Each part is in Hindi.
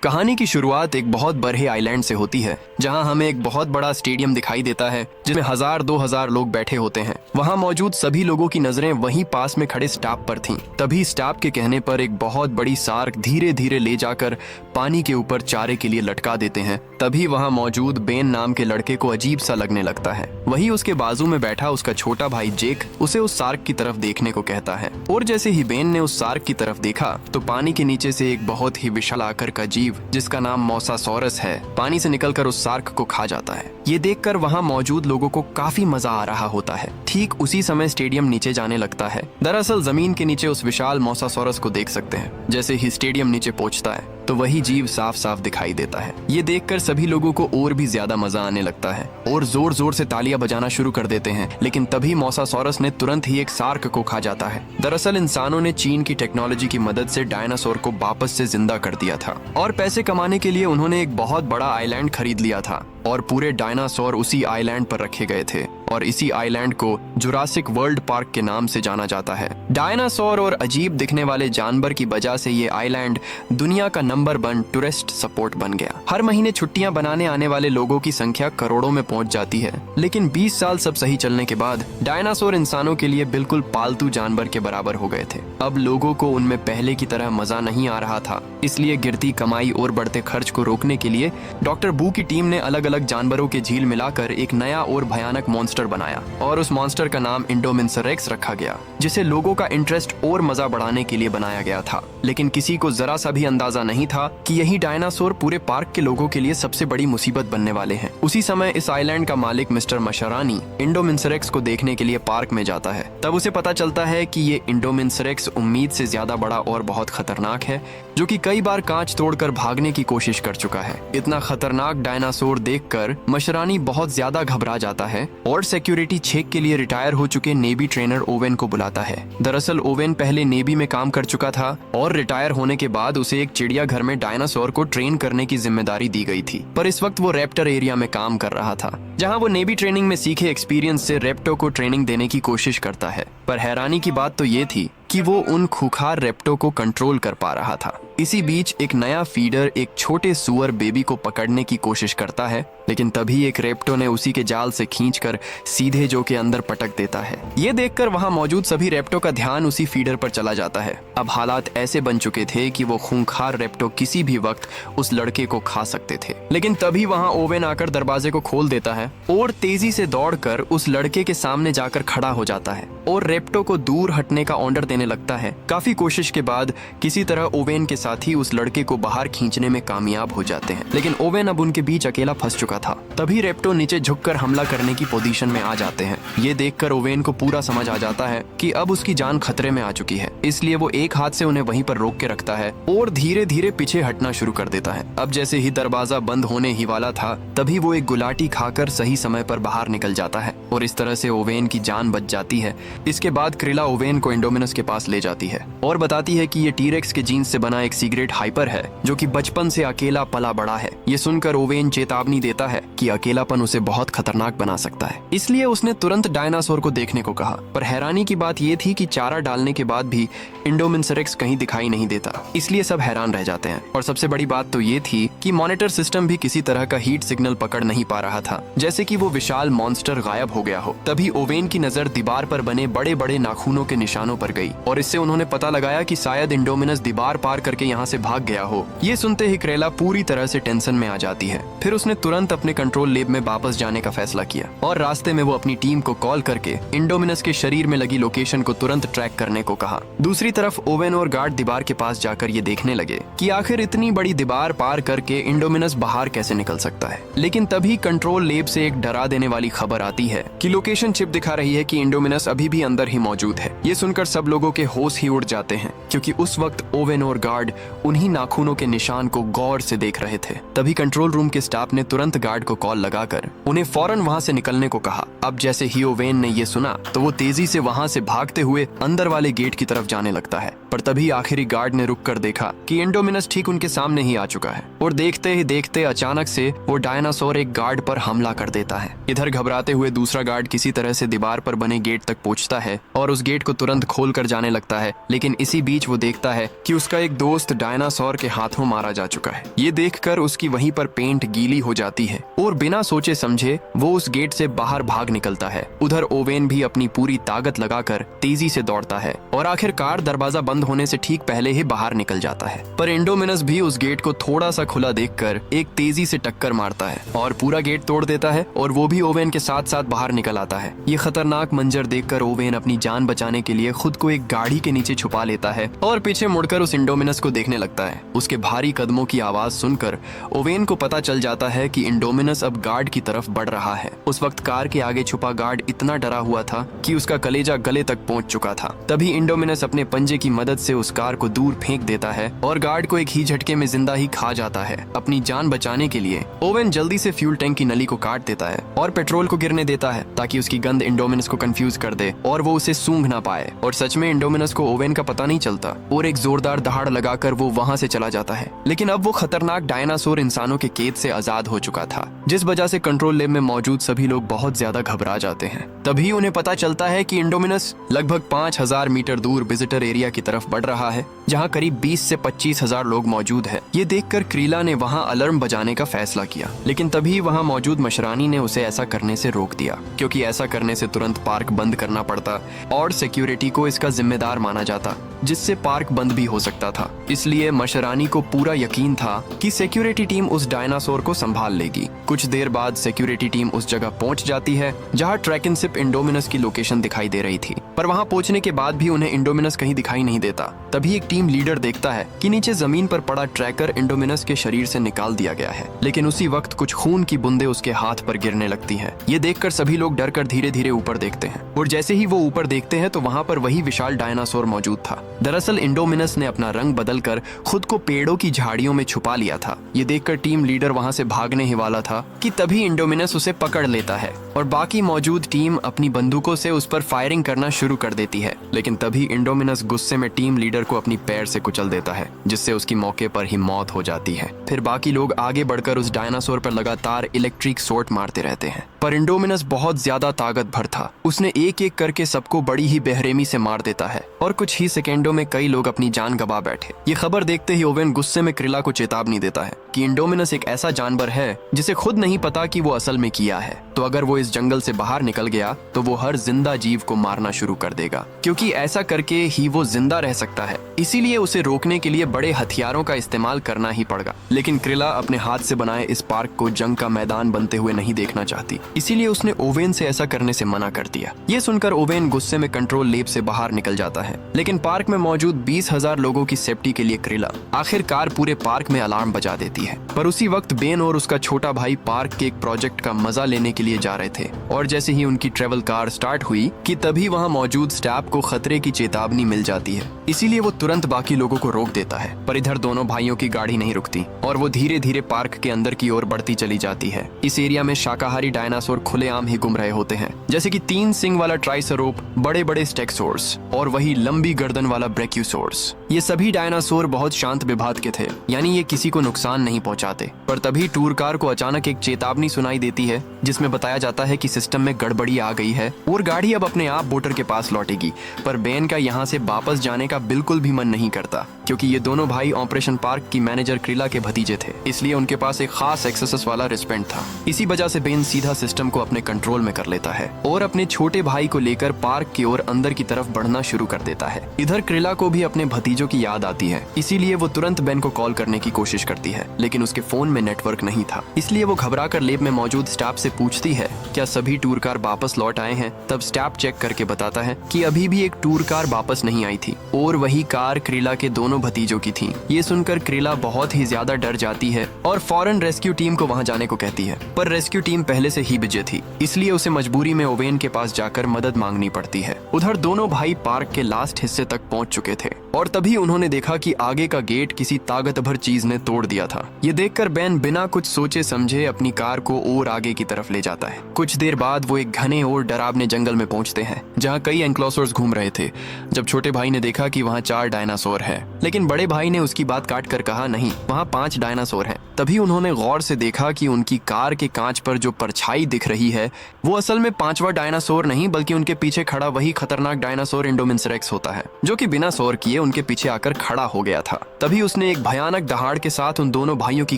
कहानी की शुरुआत एक बहुत बड़े आइलैंड से होती है, जहां हमें एक बहुत बड़ा स्टेडियम दिखाई देता है जिसमें 1000-2000 लोग बैठे होते हैं। वहां मौजूद सभी लोगों की नजरें वहीं पास में खड़े स्टाफ पर थीं। तभी स्टाफ के कहने पर एक बहुत बड़ी शार्क धीरे धीरे ले जाकर पानी के ऊपर चारे के लिए लटका देते हैं। तभी वहां मौजूद बेन नाम के लड़के को अजीब सा लगने लगता है। वही उसके बाजू में बैठा उसका छोटा भाई जेक उसे उस शार्क की तरफ देखने को कहता है। और जैसे ही बेन ने उस शार्क की तरफ देखा तो पानी के नीचे से एक बहुत ही विशाल आकार का जीव जिसका नाम मोसासॉरस है पानी से निकलकर उस शार्क को खा जाता है। ये देखकर वहां मौजूद लोगों को काफी मजा आ रहा होता है। ठीक उसी समय स्टेडियम नीचे जाने लगता है। दरअसल जमीन के नीचे उस विशाल मोसासॉरस को देख सकते हैं। जैसे ही स्टेडियम नीचे पहुंचता है तो वही जीव साफ साफ दिखाई देता है। ये देखकर सभी लोगों को और भी ज्यादा मजा आने लगता है और जोर जोर से तालियां बजाना शुरू कर देते हैं। लेकिन तभी मोसासॉरस ने तुरंत ही एक शार्क को खा जाता है। दरअसल इंसानों ने चीन की टेक्नोलॉजी की मदद से डायनासोर को वापस से जिंदा कर दिया था और पैसे कमाने के लिए उन्होंने एक बहुत बड़ा आइलैंड खरीद लिया था और पूरे डायनासोर उसी आइलैंड पर रखे गए थे और इसी आइलैंड को जुरासिक वर्ल्ड पार्क के नाम से जाना जाता है। डायनासोर और अजीब दिखने वाले जानवर की वजह से ये आइलैंड दुनिया का नंबर 1 टूरिस्ट स्पॉट बन गया। हर महीने छुट्टियां बनाने आने वाले लोगों की संख्या करोड़ों में पहुंच जाती है। लेकिन 20 साल सब सही चलने के बाद डायनासोर इंसानों के लिए बिल्कुल पालतू जानवर के बराबर हो गए थे। अब लोगों को उनमें पहले की तरह मजा नहीं आ रहा था। इसलिए गिरती कमाई और बढ़ते खर्च को रोकने के लिए डॉक्टर बू की टीम ने अलग अलग जानवरों के झील मिलाकर एक नया और भयानक मॉन्स्टर बनाया और उस मॉन्स्टर का नाम इंडोमिनसरेक्स रखा गया, जिसे लोगों का इंटरेस्ट और मजा बढ़ाने के लिए बनाया गया था। लेकिन किसी को जरा सा भी अंदाजा नहीं था कि यही डायनासोर पूरे पार्क के लोगों के लिए सबसे बड़ी मुसीबत बनने वाले हैं। उसी समय इस आइलैंड का मालिक मिस्टर मशरानी इंडोमिनसरेक्स को देखने के लिए पार्क में जाता है। तब उसे पता चलता है कि ये इंडोमिनसरेक्स उम्मीद से ज्यादा बड़ा और बहुत खतरनाक है, जो कि कई बार कांच तोड़कर भागने की कोशिश कर चुका है। इतना खतरनाक डायनासोर देखकर मशरानी बहुत ज्यादा घबरा जाता है और सिक्योरिटी चेक के लिए रिटायर हो चुके नेवी ट्रेनर ओवेन को बुलाता है। दरअसल ओवेन पहले नेवी में काम कर चुका था और रिटायर होने के बाद उसे एक चिड़ियाघर में डायनासोर को ट्रेन करने की जिम्मेदारी दी गई थी। पर इस वक्त वो रैप्टर एरिया में काम कर रहा था, जहां वो नेवी ट्रेनिंग में सीखे एक्सपीरियंस से रैप्टो को ट्रेनिंग देने की कोशिश करता है। पर हैरानी की बात तो ये थी कि वो उन खूंखार रैप्टो को कंट्रोल कर पा रहा था। इसी बीच एक नया फीडर एक छोटे सुअर बेबी को पकड़ने की कोशिश करता है, लेकिन तभी एक रैप्टो ने उसी के जाल से खींचकर सीधे जो के अंदर पटक देता है। ये देखकर वहां मौजूद सभी रैप्टो का ध्यान उसी फीडर पर चला जाता है। अब हालात ऐसे बन चुके थे कि वो खूंखार रैप्टो किसी भी वक्त उस लड़के को खा सकते थे। लेकिन तभी वहां ओवेन आकर दरवाजे को खोल देता है और तेजी से दौड़कर उस लड़के के सामने जाकर खड़ा हो जाता है और रैप्टो को दूर हटने का ऑर्डर देने लगता है। काफी कोशिश के बाद किसी तरह ओवेन के साथी उस लड़के को बाहर खींचने में कामयाब हो जाते हैं। लेकिन ओवेन अब उनके बीच अकेला फंस चुका था। तभी रैप्टो नीचे झुककर हमला करने की पोजीशन में आ जाते हैं। ये देखकर ओवेन को पूरा समझ आ जाता है कि अब उसकी जान खतरे में आ चुकी है। इसलिए वो एक हाथ से उन्हें वहीं पर रोक के रखता है और धीरे धीरे पीछे हटना शुरू कर देता है। अब जैसे ही दरवाजा बंद होने ही वाला था, तभी वो एक गुलाटी खाकर सही समय पर बाहर निकल जाता है और इस तरह से ओवेन की जान बच जाती है। इसके बाद क्रिला ओवेन को इंडोमिनस के पास ले जाती है और बताती है कि ये टीरेक्स के जीन्स से बना एक सीक्रेट हाइपर है, जो कि बचपन से अकेला पला बड़ा है। ये सुनकर ओवेन चेतावनी देता है कि अकेलापन उसे बहुत खतरनाक बना सकता है। इसलिए उसने तुरंत डायनासोर को देखने को कहा। पर हैरानी की बात ये थी कि चारा डालने के बाद भी इंडोमिनसरेक्स कहीं दिखाई नहीं देता। इसलिए सब हैरान रह जाते हैं। और सबसे बड़ी बात तो ये थी कि मॉनिटर सिस्टम भी किसी तरह का हीट सिग्नल पकड़ नहीं पा रहा था, जैसे कि वो विशाल मॉन्स्टर गायब हो गया हो। तभी ओवेन की नजर दीवार पर बने बड़े बड़े नाखूनों के निशानों पर गई और इससे उन्होंने पता लगाया कि शायद इंडोमिनस दीवार पार करके यहाँ से भाग गया हो। ये सुनते ही क्रेला पूरी तरह से टेंशन में आ जाती है। फिर उसने तुरंत अपने कंट्रोल लैब में वापस जाने का फैसला किया और रास्ते में वो अपनी टीम को कॉल करके इंडोमिनस के शरीर में लगी लोकेशन को तुरंत ट्रैक करने को कहा। दूसरी तरफ ओवेन और गार्ड दीवार के पास जाकर ये देखने लगे कि आखिर इतनी बड़ी दीवार पार करके इंडोमिनस बाहर कैसे निकल सकता है। लेकिन तभी कंट्रोल लैब से एक डरा देने वाली खबर आती है कि लोकेशन चिप दिखा रही है कि इंडोमिनस अभी भी अंदर ही मौजूद है। ये सुनकर सब लोगों के होश ही उड़ जाते हैं, क्योंकि उस वक्त ओवेन और गार्ड उन्हीं नाखूनों के निशान को गौर से देख रहे थे। तभी कंट्रोल रूम के स्टाफ ने तुरंत गार्ड को कॉल लगाकर उन्हें फौरन वहां से निकलने को कहा। अब जैसे ही ओवेन ने ये सुना तो वो तेजी से वहां से भागते हुए अंदर वाले गेट की तरफ जाने लगता है। पर तभी आखिरी गार्ड ने रुक कर देखा कि इंडोमिनस ठीक उनके सामने ही आ चुका है और देखते ही देखते अचानक से वो डायनासोर एक गार्ड पर हमला कर देता है। इधर घबराते हुए दूसरा दूसरा गार्ड किसी तरह से दीवार पर बने गेट तक पहुंचता है और उस गेट को तुरंत खोल कर जाने लगता है, लेकिन इसी बीच वो देखता है कि उसका एक दोस्त डायनासोर के हाथों मारा जा चुका है। ये देखकर उसकी वहीं पर पेंट गीली हो जाती है और बिना सोचे समझे वो उस गेट से बाहर भाग निकलता है। उधर ओवेन भी अपनी पूरी ताकत लगाकर तेजी से दौड़ता है और आखिरकार दरवाजा बंद होने से ठीक पहले ही बाहर निकल जाता है। पर इंडोमिनस भी उस गेट को थोड़ा सा खुला देखकर एक तेजी से टक्कर मारता है और पूरा गेट तोड़ देता है और वो भी ओवेन के साथ साथ बाहर निकल आता है। ये खतरनाक मंजर देखकर ओवेन अपनी जान बचाने के लिए खुद को एक गाड़ी के नीचे छुपा लेता है और पीछे मुड़कर उस इंडोमिनस को देखने लगता है। उसके भारी कदमों की आवाज सुनकर ओवेन को पता चल जाता है कि इंडोमिनस अब गार्ड की तरफ बढ़ रहा है। उस वक्त कार के आगे छुपा गार्ड इतना डरा हुआ था कि उसका कलेजा गले तक पहुंच चुका था। तभी इंडोमिनस अपने पंजे की मदद से उस कार को दूर फेंक देता है और गार्ड को एक ही झटके में जिंदा ही खा जाता है। अपनी जान बचाने के लिए ओवेन जल्दी से फ्यूल टैंक की नली को काट देता है और पेट्रोल को गिरने देता है ताकि उसकी गंध इंडोमिनस को कंफ्यूज कर दे और वो उसे सूंघ ना पाए। और सच में इंडोमिनस को ओवेन का पता नहीं चलता और एक जोरदार दहाड़ लगाकर वो वहां से चला जाता है। लेकिन अब वो खतरनाक डायनासोर इंसानों के कैद से आजाद हो चुका था, जिस वजह से कंट्रोल लैब में मौजूद सभी लोग बहुत ज्यादा घबरा जाते हैं। तभी उन्हें पता चलता है कि इंडोमिनस लगभग 5000 मीटर दूर विजिटर एरिया की तरफ बढ़ रहा है, जहां करीब 20 से 25,000 लोग मौजूद हैं। ये देखकर क्रीला ने वहां अलार्म बजाने का फैसला किया, लेकिन तभी वहां मौजूद मशरानी ने उसे ऐसा करने से रोक दिया, क्योंकि ऐसा करने से तुरंत पार्क बंद करना पड़ता और सिक्योरिटी को इसका जिम्मेदार माना जाता, जिससे पार्क बंद भी हो सकता था। इसलिए मशरानी को पूरा यकीन था कि सिक्योरिटी टीम उस डायनासोर को संभाल लेगी। कुछ देर बाद सिक्योरिटी टीम उस जगह पहुंच जाती है जहां ट्रैकिनशिप इंडोमिनस की लोकेशन दिखाई दे रही थी, पर वहां पहुंचने के बाद भी उन्हें इंडोमिनस कहीं दिखाई नहीं देता। तभी एक टीम लीडर देखता है कि नीचे जमीन पर पड़ा ट्रैकर इंडोमिनस के शरीर से निकाल दिया गया है, लेकिन उसी वक्त कुछ खून की बूंदें उसके हाथ पर गिरने लगती हैं। ये देखकर सभी लोग डरकर धीरे धीरे ऊपर देखते हैं और जैसे ही वो ऊपर देखते हैं तो वहां पर वही विशाल डायनासोर मौजूद था। दरअसल इंडोमिनस ने अपना रंग बदलकर खुद को पेड़ों की झाड़ियों में छुपा लिया था। ये देखकर टीम लीडर वहां से भागने ही वाला था कि तभी इंडोमिनस उसे पकड़ लेता है और बाकी मौजूद टीम अपनी बंदूकों से उस पर फायरिंग करना शुरू कर देती है। लेकिन तभी इंडोमिनस गुस्से में टीम लीडर को अपनी पैर से कुचल देता है, जिससे उसकी मौके पर ही मौत हो जाती है। फिर बाकी लोग आगे बढ़कर उस डायनासोर पर लगातार इलेक्ट्रिक शॉट मारते रहते हैं, पर इंडोमिनस बहुत ज्यादा ताकत भर था। उसने एक एक करके सबको बड़ी ही बेरहमी से मार देता है और कुछ ही सेकेंडों में कई लोग अपनी जान गंवा बैठे। ये खबर देखते ही ओवेन गुस्से में क्रिला को चेतावनी देता है कि इंडोमिनस एक ऐसा जानवर है जिसे खुद नहीं पता कि वो असल में किया है, तो अगर वो इस जंगल से बाहर निकल गया तो वो हर जिंदा जीव को मारना शुरू कर देगा, क्योंकि ऐसा करके ही वो जिंदा रह सकता है। इसीलिए उसे रोकने के लिए बड़े हथियारों का इस्तेमाल करना ही पड़ेगा। लेकिन क्रिला अपने हाथ से बनाए इस पार्क को जंग का मैदान बनते हुए नहीं देखना चाहती, इसीलिए उसने ओवेन से ऐसा करने से मना कर दिया। ये सुनकर ओवेन गुस्से में कंट्रोल लैब से बाहर निकल जाता है, लेकिन पार्क में मौजूद 20,000 लोगों की सेफ्टी के लिए क्रिला आखिरकार पूरे पार्क में अलार्म बजा देती है। पर उसी वक्त बेन और उसका छोटा भाई पार्क के एक प्रोजेक्ट का मजा लेने के लिए जा रहे थे और जैसे ही उनकी ट्रेवल कार स्टार्ट हुई कि तभी वहां मौजूद स्टाफ को खतरे की चेतावनी मिल जाती है। इसीलिए वो तुरंत बाकी लोगों को रोक देता है, पर इधर दोनों भाइयों की गाड़ी नहीं रुकती और वो धीरे धीरे पार्क के अंदर की ओर बढ़ती चली जाती है। इस एरिया में शाकाहारी डायनासोर खुलेआम ही घूम रहे होते हैं, जैसे कि 3 सिंग वाला ट्राइसेरोप, बड़े बड़े स्टेगोसॉर्स और वही लंबी गर्दन वाला ब्रैकियोसॉर्स। ये सभी डायनासोर बहुत शांत विभाग के थे, यानी ये किसी को नुकसान नहीं पहुंचाते। पर तभी टूर कार को अचानक एक चेतावनी सुनाई देती है, जिसमें बताया जाता है कि सिस्टम में गड़बड़ी आ गई है और गाड़ी अब अपने आप बोटर के पास लौटेगी। पर बेन का यहाँ से वापस जाने का बिल्कुल भी मन नहीं करता, क्योंकि ये दोनों भाई ऑपरेशन पार्क की मैनेजर क्रिला के भतीजे थे, इसलिए उनके पास एक खास एक्सेस वाला रिस्पेंट था। इसी वजह से बेन सीधा सिस्टम को अपने कंट्रोल में कर लेता है और अपने छोटे भाई को लेकर पार्क की ओर अंदर की तरफ बढ़ना शुरू कर देता है। इधर क्रिला को भी अपने भतीजों की याद आती है, इसीलिए वो तुरंत बेन को कॉल करने की कोशिश करती है, लेकिन उसके फोन में नेटवर्क नहीं था। इसलिए वो घबराकर लैब में मौजूद स्टाफ से पूछती है क्या सभी टूर कार वापस लौट आए हैं। तब स्टाफ चेक करके बताता है कि अभी भी एक टूर कार वापस नहीं आई थी और वही कार क्रिला के दोनों भतीजों की थी। ये सुनकर क्रिला बहुत ही ज्यादा डर जाती है और फौरन रेस्क्यू टीम को वहां जाने को कहती है, पर रेस्क्यू टीम पहले से ही बिजी थी, इसलिए उसे मजबूरी में ओवेन के पास जाकर मदद मांगनी पड़ती है। उधर दोनों भाई पार्क के लास्ट हिस्से तक पहुंच चुके थे और तभी उन्होंने देखा कि आगे का गेट किसी ताकतवर चीज ने तोड़ दिया था। ये देखकर बेन बिना कुछ सोचे समझे अपनी कार को और आगे की तरफ ले जाता है। कुछ देर बाद वो एक घने और डरावने जंगल में पहुंचते हैं जहां कई एंक्लोसोर्स घूम रहे थे। जब छोटे भाई ने देखा कि वहां 4 डायनासोर है, लेकिन बड़े भाई ने उसकी बात काट कर कहा नहीं, वहां 5 डायनासोर हैं। तभी उन्होंने गौर से देखा कि उनकी कार के कांच पर जो परछाई दिख रही है वो असल में 5वां डायनासोर नहीं बल्कि उनके पीछे खड़ा वही खतरनाक डायनासोर इंडोमिनस रेक्स होता है, जो कि बिना शोर किए उनके पीछे आकर खड़ा हो गया था। तभी उसने एक भयानक दहाड़ के साथ उन दोनों भाइयों की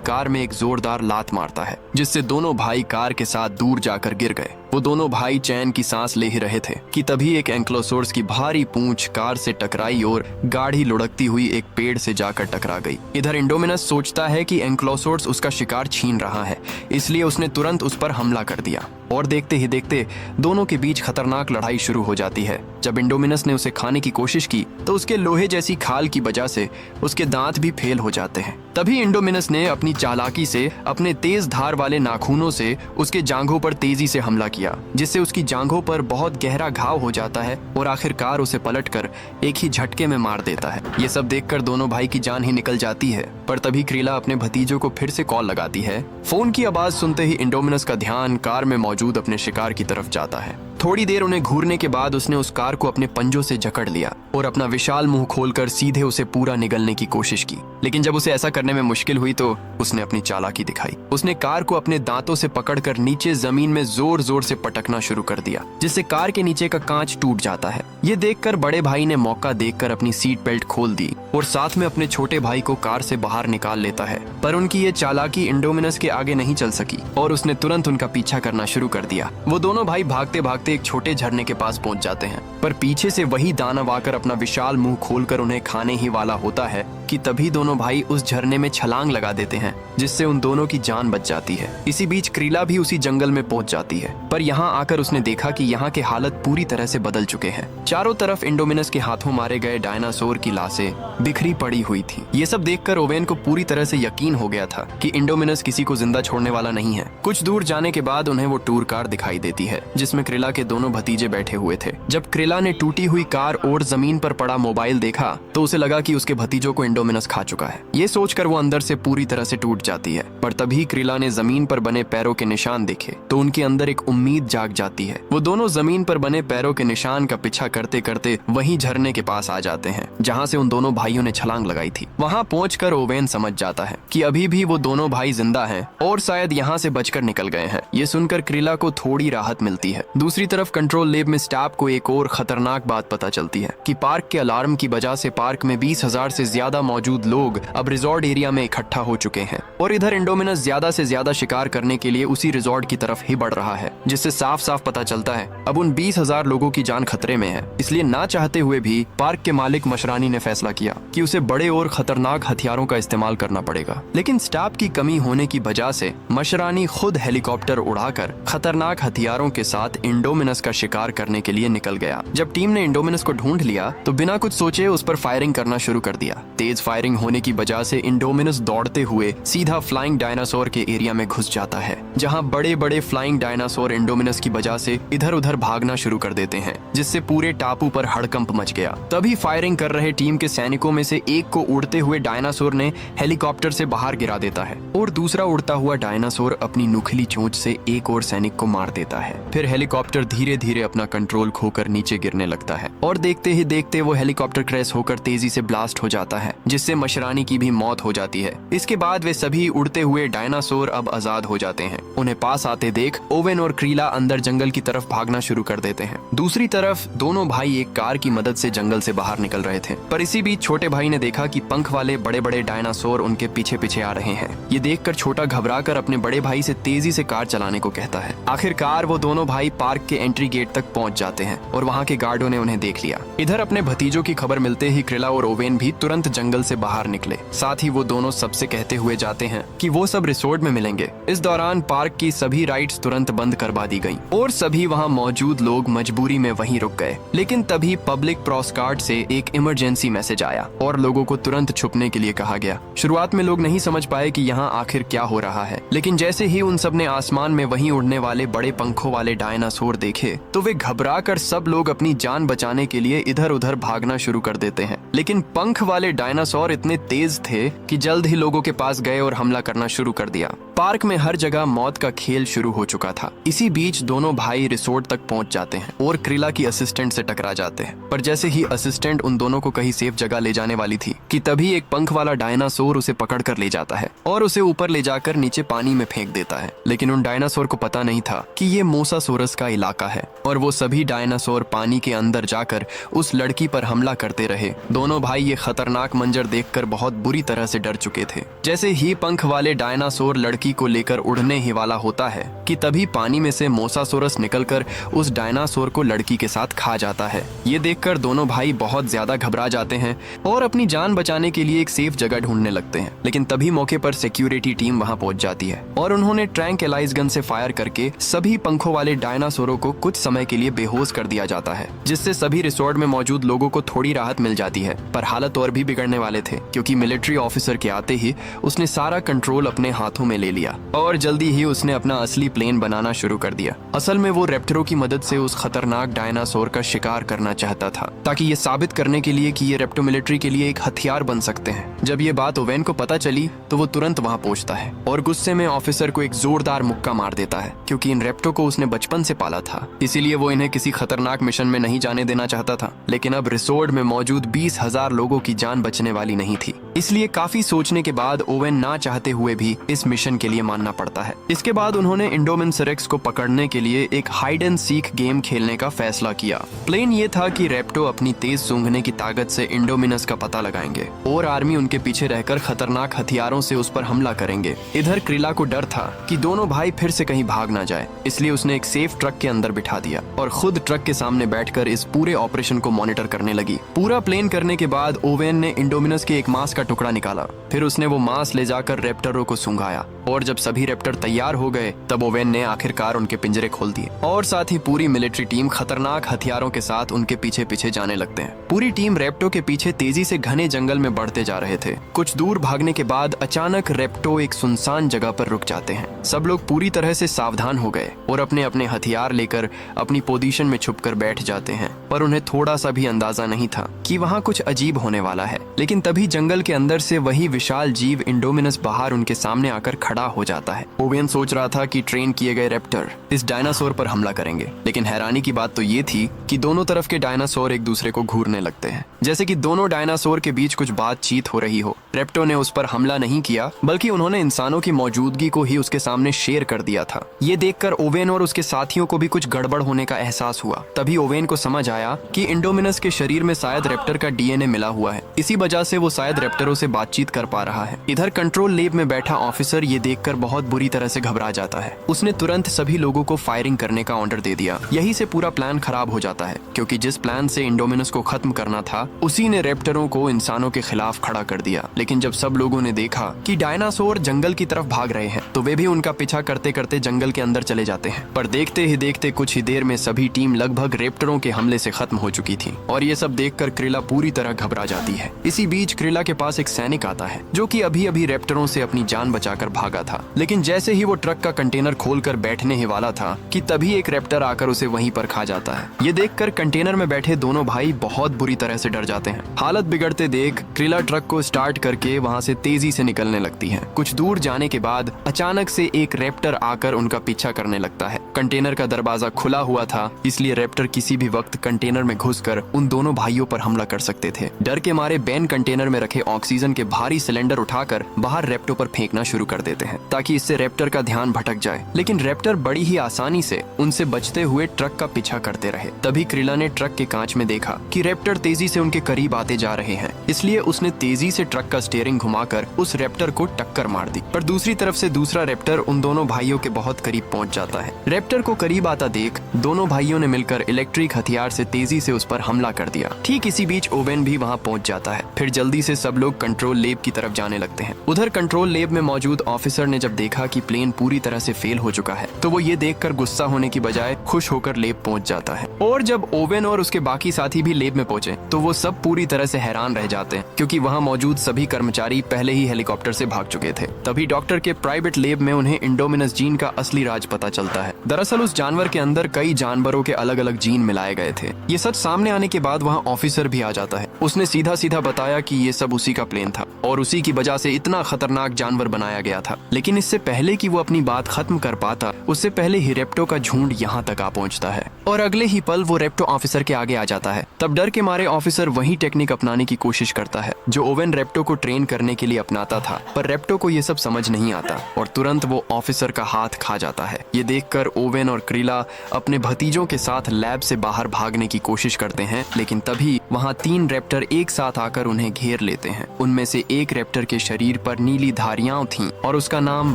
कार में एक जोरदार लात मारता है, जिससे दोनों भाई कार के साथ दूर जाकर गिर गए। वो दोनों भाई चैन की सांस ले ही रहे थे कि तभी एक एंक्लोसोर्स की भारी पूंछ कार से टकराई और गाढ़ी लुढ़कती हुई एक पेड़ से जाकर टकरा गई। इधर इंडोमिनस सोचता है कि एंक्लोसोर्स उसका शिकार छीन रहा है, इसलिए उसने तुरंत उस पर हमला कर दिया और देखते ही देखते दोनों के बीच खतरनाक लड़ाई शुरू हो जाती है। जब इंडोमिनस ने उसे खाने की कोशिश की तो उसके लोहे जैसी खाल की वजह से उसके दांत भी फेल हो जाते हैं। तभी इंडोमिनस ने अपनी चालाकी से अपने तेज धार वाले नाखूनों से उसके जांघों पर तेजी से हमला किया, जिससे उसकी जांघों पर बहुत गहरा घाव हो जाता है और आखिरकार उसे पलटकर एक ही झटके में मार देता है। ये सब देखकर दोनों भाई की जान ही निकल जाती है, पर तभी क्रीला अपने भतीजों को फिर से कॉल लगाती है। फोन की आवाज सुनते ही इंडोमिनस का ध्यान कार में मौजूद अपने शिकार की तरफ जाता है। थोड़ी देर उन्हें घूरने के बाद उसने उस कार को अपने पंजों से जकड़ लिया और अपना विशाल मुंह खोलकर सीधे उसे पूरा निगलने की कोशिश की। लेकिन जब उसे ऐसा करने में मुश्किल हुई तो उसने अपनी चालाकी दिखाई। उसने कार को अपने दांतों से पकड़कर नीचे जमीन में जोर जोर से पटकना शुरू कर दिया, जिससे कार के नीचे का कांच टूट जाता है। ये देखकर बड़े भाई ने मौका देखकर अपनी सीट बेल्ट खोल दी और साथ में अपने छोटे भाई को कार से बाहर निकाल लेता है। पर उनकी ये चालाकी इंडोमिनस के आगे नहीं चल सकी और उसने तुरंत उनका पीछा करना शुरू कर दिया। वो दोनों भाई भागते भागते एक छोटे झरने के पास पहुंच जाते हैं, पर पीछे से वही दानव आकर अपना विशाल मुंह खोलकर उन्हें खाने ही वाला होता है कि तभी दोनों भाई उस झरने में छलांग लगा देते हैं, जिससे उन दोनों की जान बच जाती है। इसी बीच क्रीला भी उसी जंगल में पहुंच जाती है, पर यहाँ आकर उसने देखा कि यहाँ के हालत पूरी तरह से बदल चुके हैं। चारों तरफ इंडोमिनस के हाथों मारे गए डायनासोर की लाशें बिखरी पड़ी हुई थी। ये सब देखकर ओवेन को पूरी तरह से यकीन हो गया था कि इंडोमिनस किसी को जिंदा छोड़ने वाला नहीं है। कुछ दूर जाने के बाद उन्हें वो टूर कार दिखाई देती है, जिसमें क्रीला के दोनों भतीजे बैठे हुए थे। जब क्रीला ने टूटी हुई कार और जमीन पर पड़ा मोबाइल देखा तो उसे लगा कि उसके भतीजों को इंडोमिनस खा चुका है। ये सोचकर वो अंदर से पूरी तरह से टूट जाती है, पर तभी क्रीला ने जमीन पर बने पैरों के निशान देखे तो उनके अंदर एक उम्मीद जाग जाती है। वो दोनों जमीन पर बने पैरों के निशान का पीछा करते करते वहीं झरने के पास आ जाते हैं जहाँ से उन दोनों भाइयों ने छलांग लगाई थी। वहाँ पहुंचकर ओवेन समझ जाता है कि अभी भी वो दोनों भाई जिंदा हैं और शायद यहाँ से बचकर निकल गए हैं। ये सुनकर क्रीला को थोड़ी राहत मिलती है। दूसरी तरफ कंट्रोल लैब में स्टाफ को एक और खतरनाक बात पता चलती है कि पार्क के अलार्म की वजह से पार्क में 20,000 से ज्यादा मौजूद लोग अब रिजॉर्ट एरिया में इकट्ठा हो चुके हैं और इधर इंडोमिनस ज्यादा से ज्यादा शिकार करने के लिए उसी रिजॉर्ट की तरफ ही बढ़ रहा है, जिससे साफ साफ पता चलता है अब उन 20,000 लोगों की जान खतरे में है। इसलिए ना चाहते हुए भी पार्क के मालिक मशरानी ने फैसला किया कि उसे बड़े और खतरनाक हथियारों का इस्तेमाल करना पड़ेगा। लेकिन स्टाफ की कमी होने की वजह से मशरानी खुद हेलीकॉप्टर उड़ाकर खतरनाक हथियारों के साथ इंडोमिनस का शिकार करने के लिए निकल गया। जब टीम ने इंडोमिनस को ढूंढ लिया तो बिना कुछ सोचे उस पर फायरिंग करना शुरू कर दिया। तेज फायरिंग होने की वजह से इंडोमिनस दौड़ते हुए सीधा फ्लाइंग डायनासोर के एरिया में घुस जाता है, जहां बड़े बड़े फ्लाइंग डायनासोर इंडोमिनस की वजह से इधर उधर भागना शुरू कर देते हैं, जिससे पूरे टापू पर हड़कंप मच गया। तभी फायरिंग कर रहे टीम के सैनिकों में से एक को उड़ते हुए डायनासोर ने हेलीकॉप्टर से बाहर गिरा देता है और दूसरा उड़ता हुआ डायनासोर अपनी नुकीली चोंच से एक और सैनिक को मार देता है। फिर हेलीकॉप्टर धीरे धीरे अपना कंट्रोल खोकर नीचे गिरने लगता है और देखते ही देखते वो हेलीकॉप्टर क्रैश होकर तेजी से ब्लास्ट हो जाता है, जिससे मशरानी की भी मौत हो जाती है। इसके बाद वे सभी उड़ते हुए डायनासोर अब आजाद हो जाते हैं। उन्हें पास आते देख ओवेन और क्रीला अंदर जंगल की तरफ भागना शुरू कर देते हैं। दूसरी तरफ दोनों भाई एक कार की मदद से जंगल से बाहर निकल रहे थे, पर इसी बीच छोटे भाई ने देखा कि पंख वाले बड़े बड़े डायनासोर उनके पीछे पीछे आ रहे हैं। ये देखकर छोटा घबराकर अपने बड़े भाई से तेजी से कार चलाने को कहता है। आखिरकार वो दोनों भाई पार्क के एंट्री गेट तक पहुंच जाते हैं और वहाँ के गार्डों ने उन्हें देख लिया। इधर अपने भतीजों की खबर मिलते ही क्रीला और ओवेन भी तुरंत जंगल से बाहर निकले। साथ ही वो दोनों सबसे कहते हुए जाते हैं कि वो सब रिसोर्ट में मिलेंगे। इस दौरान पार्क की सभी राइड्स तुरंत बंद करवा दी गईं और सभी वहाँ मौजूद लोग मजबूरी में वहीं रुक गए। लेकिन तभी पब्लिक प्रोस्कार्ड से एक इमरजेंसी मैसेज आया और लोगों को तुरंत छुपने के लिए कहा गया। शुरुआत में लोग नहीं समझ पाए कि यहाँ आखिर क्या हो रहा है, लेकिन जैसे ही उन सब ने आसमान में वहीं उड़ने वाले बड़े पंखों वाले डायनासोर देखे तो वे घबराकर सब लोग अपनी जान बचाने के लिए इधर उधर भागना शुरू कर देते हैं। लेकिन पंख वाले डायनासोर डायनासोर इतने तेज थे कि जल्द ही लोगों के पास गए और हमला करना शुरू कर दिया। पार्क में हर जगह मौत का खेल शुरू हो चुका था। इसी बीच दोनों भाई रिसोर्ट तक पहुंच जाते हैं और क्रिला की असिस्टेंट से टकरा जाते हैं। पर जैसे ही असिस्टेंट उन दोनों को कहीं सेफ जगह ले जाने वाली थी कि तभी एक पंख वाला डायनासोर उसे पकड़ कर ले जाता है और उसे ऊपर ले जाकर नीचे पानी में फेंक देता है। लेकिन उन डायनासोर को पता नहीं था कि ये मोसासोरस का इलाका है और वो सभी डायनासोर पानी के अंदर जाकर उस लड़की पर हमला करते रहे। दोनों भाई ये खतरनाक मंजर देखकर बहुत बुरी तरह से डर चुके थे। जैसे ही पंख वाले डायनासोर लड़की को लेकर उड़ने ही वाला होता है कि तभी पानी में से मोसासोरस निकलकर उस डायनासोर को लड़की के साथ खा जाता है। ये देखकर दोनों भाई बहुत ज्यादा घबरा जाते हैं और अपनी जान बचाने के लिए एक सेफ जगह ढूंढने लगते हैं। लेकिन तभी मौके पर सिक्योरिटी टीम वहां पहुंच जाती है और उन्होंने ट्रैंक्विलाइज गन से फायर करके सभी पंखों वाले डायनासोरों को कुछ समय के लिए बेहोश कर दिया जाता है, जिससे सभी रिसोर्ट में मौजूद लोगों को थोड़ी राहत मिल जाती है। पर हालत और भी बिगड़ने वाले थे क्योंकि मिलिट्री ऑफिसर के आते ही उसने सारा कंट्रोल अपने हाथों में ले लिया और जल्दी ही उसने अपना असली प्लेन बनाना शुरू कर दिया। असल में वो रैप्टरों की मदद से उस खतरनाक डायनासोर का शिकार करना चाहता था ताकि ये साबित करने के लिए कि ये रैप्टो मिलिट्री के लिए एक हथियार बन सकते हैं। जब ये बात ओवेन को पता चली तो वो तुरंत वहां पहुंचता है और गुस्से में ऑफिसर को एक जोरदार मुक्का मार देता है क्योंकि इन रैप्टो को उसने बचपन से पाला था, इसीलिए वो इन्हें किसी खतरनाक मिशन में नहीं जाने देना चाहता था। लेकिन अब रिसोर्ट में मौजूद 20,000 लोगों की जान बचने वाली नहीं थी, इसलिए काफी सोचने के बाद ओवेन ना चाहते हुए भी इस मिशन के लिए मानना पड़ता है। इसके बाद उन्होंने इंडोमिनसेरेक्स को पकड़ने के लिए एक हाइड एंड सीक गेम खेलने का फैसला किया। प्लान ये था कि रैप्टो अपनी तेज सूंघने की ताकत से इंडोमिनस का पता लगाएंगे और आर्मी उनके पीछे रहकर खतरनाक हथियारों से उस पर हमला करेंगे। इधर क्रिला को डर था कि दोनों भाई फिर से कहीं भाग ना जाए, इसलिए उसने एक सेफ ट्रक के अंदर बिठा दिया और खुद ट्रक के सामने बैठकर इस पूरे ऑपरेशन को मॉनिटर करने लगी। पूरा प्लान करने के बाद ओवेन ने इंडोमिनस के एक मांस का टुकड़ा निकाला, फिर उसने वो मांस ले जाकर रैप्टरों को सूंघाया और जब सभी रैप्टर तैयार हो गए तब ओवेन ने आखिरकार उनके पिंजरे खोल दिए और साथ ही पूरी मिलिट्री टीम खतरनाक हथियारों के साथ उनके पीछे पीछे जाने लगते हैं। पूरी टीम रैप्टो के पीछे तेजी से घने जंगल में बढ़ते जा रहे थे। कुछ दूर भागने के बाद अचानक रैप्टो एक सुनसान जगह पर रुक जाते हैं। सब लोग पूरी तरह से सावधान हो गए और अपने अपने हथियार लेकर अपनी पोजीशन में छुपकर बैठ जाते हैं, पर उन्हें थोड़ा सा भी अंदाजा नहीं था कि वहाँ कुछ अजीब होने वाला है। लेकिन तभी जंगल के अंदर से वही विशाल जीव इंडोमिनस बाहर उनके सामने आकर खड़ा हो जाता है। ओवेन सोच रहा था कि ट्रेन किए गए रैप्टर इस डायनासोर पर हमला करेंगे, लेकिन हैरानी की बात तो ये थी कि दोनों तरफ के डायनासोर एक दूसरे को घूरने लगते हैं, जैसे कि दोनों डायनासोर के बीच कुछ बातचीत हो रही हो। रैप्टो ने उस पर हमला नहीं किया, बल्कि उन्होंने इंसानों की मौजूदगी को ही उसके सामने शेयर कर दिया था। ये देखकर ओवेन और उसके साथियों को भी कुछ गड़बड़ होने का एहसास हुआ। तभी ओवेन को समझ आया कि इंडोमिनस के शरीर में शायद रैप्टर का डीएनए मिला हुआ है, इसी वजह से वो शायद रैप्टरों से बातचीत कर पा रहा है। इधर कंट्रोल लैब में बैठा ऑफिसर ये देखकर बहुत बुरी तरह से घबरा जाता है। उसने तुरंत सभी लोगों को फायरिंग करने का ऑर्डर दे दिया। यही से पूरा प्लान खराब हो जाता है क्योंकि जिस प्लान से इंडोमिनस को खत्म करना था उसी ने रैप्टरों को इंसानों के खिलाफ खड़ा कर दिया। लेकिन जब सब लोगों ने देखा कि डायनासोर जंगल की तरफ भाग रहे हैं तो वे भी उनका पीछा करते करते जंगल के अंदर चले जाते हैं। पर देखते ही देखते कुछ ही देर में सभी टीम लगभग रैप्टरों के हमले से खत्म हो चुकी थी और ये सब देखकर क्रिला पूरी तरह घबरा जाती है। इसी बीच क्रिला के पास एक सैनिक आता है जो कि अभी अभी रैप्टरों से अपनी जान बचाकर भागा था। लेकिन जैसे ही वो ट्रक का कंटेनर खोलकर बैठने ही वाला था कि तभी एक रैप्टर आकर उसे वहीं पर खा जाता है। ये देखकर कंटेनर में बैठे दोनों भाई बहुत बुरी तरह से डर जाते हैं। हालत बिगड़ते देख क्रिला ट्रक को स्टार्ट करके वहाँ से तेजी से निकलने लगती है। कुछ दूर जाने के बाद अचानक से एक रैप्टर आकर उनका पीछा करने लगता है। कंटेनर का दरवाजा खुला हुआ था, इसलिए रैप्टर किसी भी वक्त कंटेनर में घुसकर उन दोनों भाइयों पर हमला कर सकते थे। डर के मारे बेन कंटेनर में रखे ऑक्सीजन के भारी सिलेंडर उठाकर बाहर रैप्टो पर फेंकना शुरू कर देते हैं ताकि इससे रैप्टर का ध्यान भटक जाए। लेकिन रैप्टर बड़ी ही आसानी से उनसे बचते हुए ट्रक का पीछा करते रहे। तभी क्रिला ने ट्रक के कांच में देखा कि रैप्टर तेजी से उनके करीब आते जा रहे हैं, इसलिए उसने तेजी से ट्रक का स्टीयरिंग घुमाकर उस रैप्टर को टक्कर मार दी। पर दूसरी तरफ से दूसरा रैप्टर उन दोनों भाइयों के बहुत करीब पहुंच जाता है। रैप्टर को करीब आता देख दोनों भाइयों ने मिलकर इलेक्ट्रिक हथियार से तेजी से उस पर हमला कर दिया। ठीक इसी बीच ओवेन भी वहां पहुंच जाता है। फिर जल्दी से सब लोग कंट्रोल लैब की तरफ जाने लगते हैं। उधर कंट्रोल लैब में मौजूद ऑफिसर ऑफिसर ने जब देखा कि प्लेन पूरी तरह से फेल हो चुका है तो वो ये देखकर गुस्सा होने की बजाय खुश होकर लेब पहुंच जाता है। और जब ओवेन और उसके बाकी साथी भी लेब में पहुंचे तो वो सब पूरी तरह से हैरान रह जाते हैं, क्योंकि वहाँ मौजूद सभी कर्मचारी पहले ही हेलीकॉप्टर से भाग चुके थे। तभी डॉक्टर के प्राइवेट लेब में उन्हें इंडोमिनस जीन का असली राज पता चलता है। दरअसल उस जानवर के अंदर कई जानवरों के अलग अलग जीन मिलाए गए थे। ये सच सामने आने के बाद वहाँ ऑफिसर भी आ जाता है। उसने सीधा सीधा बताया कि ये सब उसी का प्लेन था और उसी की वजह से इतना खतरनाक जानवर बनाया गया था। लेकिन इससे पहले कि वो अपनी बात खत्म कर पाता, उससे पहले ही रेप्टो का झुंड यहाँ तक आ पहुँचता है और अगले ही पल वो रेप्टो ऑफिसर के आगे आ जाता है। तब डर के मारे ऑफिसर वही टेक्निक अपनाने की कोशिश करता है जो ओवेन रेप्टो को ट्रेन करने के लिए अपनाता था, पर रेप्टो को ये सब समझ नहीं आता और तुरंत वो ऑफिसर का हाथ खा जाता है। ये देखकर ओवेन और क्रिला अपने भतीजों के साथ लैब से बाहर भागने की कोशिश करते हैं, लेकिन तभी वहाँ 3 रैप्टर एक साथ आकर उन्हें घेर लेते हैं। उनमें से एक रैप्टर के शरीर पर नीली धारियां थीं और उसका नाम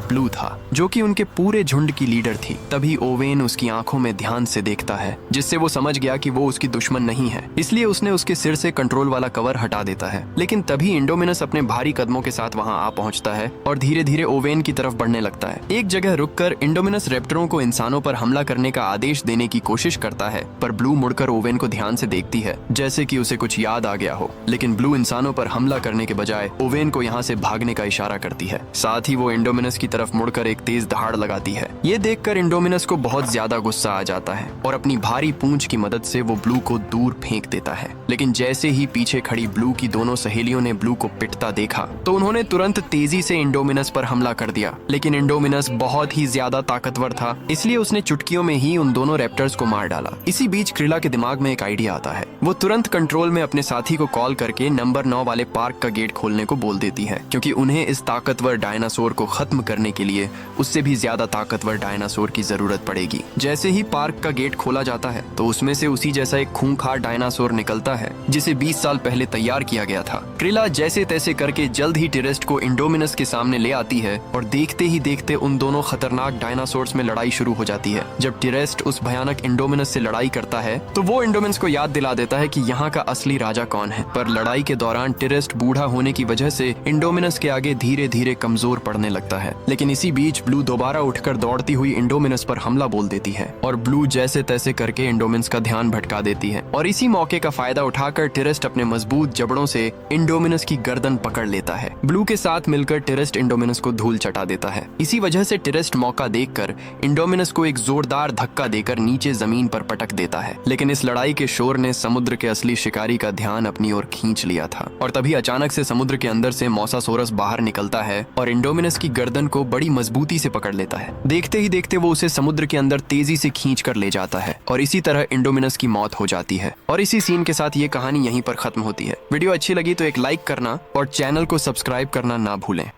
ब्लू था, जो कि उनके पूरे झुंड की लीडर थी। तभी ओवेन उसकी आंखों में ध्यान से देखता है, जिससे वो समझ गया कि वो उसकी दुश्मन नहीं है, इसलिए उसने उसके सिर से कंट्रोल वाला कवर हटा देता है। लेकिन तभी इंडोमिनस अपने भारी कदमों के साथ वहाँ आ पहुँचता है और धीरे धीरे ओवेन की तरफ बढ़ने लगता है। एक जगह रुककर इंडोमिनस रैप्टरों को इंसानों पर हमला करने का आदेश देने की कोशिश करता है, पर ब्लू मुड़कर ओवेन को ध्यान से देखती है, जैसे कि उसे कुछ याद आ गया हो। लेकिन ब्लू इंसानों पर हमला करने के बजाय ओवेन को यहाँ से भागने का इशारा करती है। साथ ही वो इंडोमिनस की तरफ मुड़कर एक तेज दहाड़ लगाती है। ये देखकर इंडोमिनस को बहुत ज्यादा गुस्सा आ जाता है और अपनी भारी पूंछ की मदद से वो ब्लू को दूर फेंक देता है। लेकिन जैसे ही पीछे खड़ी ब्लू की दोनों सहेलियों ने ब्लू को पिटता देखा तो उन्होंने तुरंत तेजी से इंडोमिनस पर हमला कर दिया। लेकिन इंडोमिनस बहुत ही ज्यादा ताकतवर था, इसलिए उसने चुटकियों में ही उन दोनों रैप्टर्स को मार डाला। इसी बीच क्रिला के दिमाग में एक आइडिया आता है। वो तुरंत कंट्रोल में अपने साथी को कॉल करके नंबर 9 वाले पार्क का गेट खोलने को बोल देती है, क्योंकि उन्हें इस ताकतवर डायनासोर को खत्म करने के लिए उससे भी ज्यादा ताकतवर डायनासोर की जरूरत पड़ेगी। जैसे ही पार्क का गेट खोला जाता है तो उसमें से उसी जैसा एक खूंखार डायनासोर निकलता है, जिसे 20 साल पहले तैयार किया गया था। क्रिला जैसे तैसे करके जल्द ही टिरेस्ट को इंडोमिनस के सामने ले आती है और देखते ही देखते उन दोनों खतरनाक डायनासोर्स में लड़ाई शुरू हो जाती है। जब टिरेस्ट उस भयानक इंडोमिनस से लड़ाई करता है तो वो इंडोमिनस को याद दिला देता है कि यहाँ का असली राजा कौन है। पर लड़ाई के दौरान टिरेस्ट बूढ़ा होने की वजह से इंडोमिनस के आगे धीरे धीरे कमजोर पड़ने लगता है। लेकिन इसी बीच ब्लू दोबारा उठकर दौड़ती हुई इंडोमिनस पर हमला बोल देती है और ब्लू जैसे तैसे करके इंडोमिनस का ध्यान भटका देती है। और इसी मौके का फायदा उठाकर टिरेस्ट अपने मजबूत जबड़ों से इंडोमिनस की गर्दन पकड़ लेता है। ब्लू के साथ मिलकर टिरेस्ट इंडोमिनस को धूल चटा देता है। इसी वजह से टिरेस्ट मौका देखकर इंडोमिनस को एक जोरदार धक्का देकर नीचे जमीन पर पटक देता है। लेकिन इस लड़ाई के शोर ने समुद्र के असली शिकारी का ध्यान अपनी ओर खींच लिया था और तभी अचानक से समुद्र के अंदर से मोसासोरस बाहर निकलता है और इंडोमिनस की गर्दन को बड़ी मजबूती से पकड़ लेता है। देखते ही देखते वो उसे समुद्र के अंदर तेजी से खींच कर ले जाता है और इसी तरह इंडोमिनस की मौत हो जाती है। और इसी सीन के साथ ये कहानी यहीं पर खत्म होती है। वीडियो अच्छी लगी तो एक लाइक करना और चैनल को सब्सक्राइब करना ना भूलें।